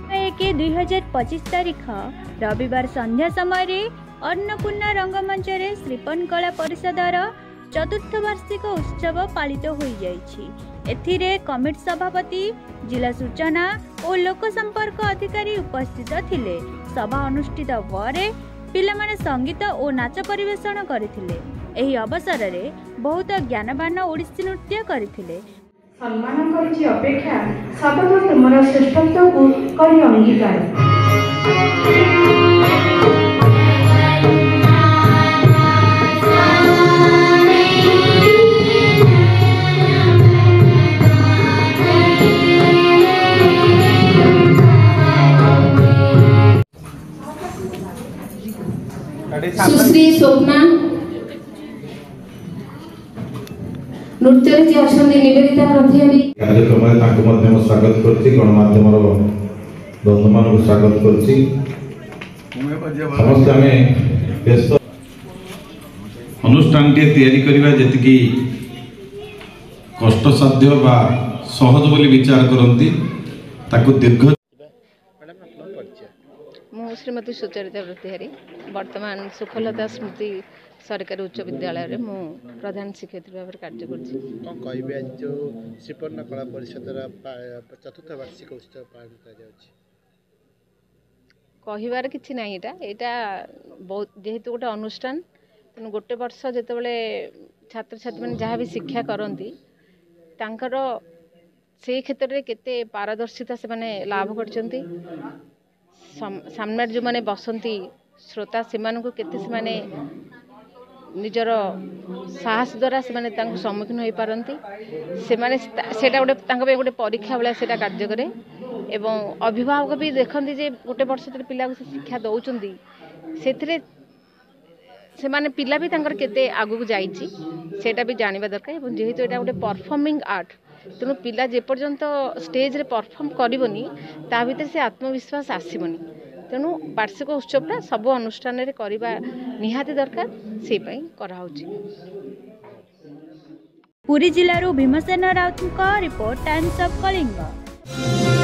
1/1/2025 तारीख रविवार संध्या समय अन्नपूर्णा रंगमंच श्रीपन कला परिषदर चतुर्थ वार्षिक उत्सव पालित हो जाइछि। कमिटी सभापति, जिला सूचना और लोक संपर्क अधिकारी उपस्थित थिले। सभा अनुष्ठित ପରେ पिलामाने संगीत और नाच परिवेषण करथिले। एही अवसर रे बहुत ज्ञानवान ओडिसी नृत्य करथिले। सम्मान करछि अपेक्षा सदा तुमरा श्रेष्ठत्व को करी अंगीकार। सुश्री स्वप्ना नृत्य निवेदिता प्रतिहारी कार्यक्रम स्वागत करछि। गणमाध्यम बंधुमान को स्वागत करछि। समस्त आमे व्यस्त अनुष्ठान टे तैयारी करबा जेतिकी कष्टसाध्य बा सहज बोली विचार करंती ताको दीर्घ। मु श्रीमती सुचरिता प्रतिहारी वर्तमान सुखलता स्मृति सरकारी उच्च विद्यालय रे मु प्रधान शिक्षक भाव कार्य करछि। कहबे आज जो श्रीपन कला परिषदर चतुर्थ वार्षिक उत्सव पालन कर कहिबार किछि नै। एटा बहुत जेहेतु गोटे अनुष्ठान तेणु गोटे वर्ष जेतेबेले छात्र छात्री मैंने जहाँ भी शिक्षा करती तांकर से क्षेत्र में केते पारदर्शिता से माने लाभ करछंती। सामने जो माने बसंती श्रोता से केते से माने निजर साहस द्वारा से माने तांको सम्मुखीन हो पारंती। से माने सेटा गोटे गोटे परीक्षा भाया सेटा कार्य करे एवं अभिभावक भी देखती जे गोटे वर्ष पिला को शिक्षा दौरान से से माने पिला भी तांकर केते आगु को जाइछि सेटा भी जानिबा दरकार। एवं जेहेतु एटा गोटे परफॉर्मिंग आर्ट तेणु पिला जे पर्यंत स्टेज रे परफॉर्म करबनी ता भीतर से आत्मविश्वास आसीबनी। तेणु वार्षिक उत्सवटा सब अनुष्ठान रे करबा निहाती दरकार से पई करा होछि। पुरी जिल्लारू Bhimsen Raut report, Times of Kalinga.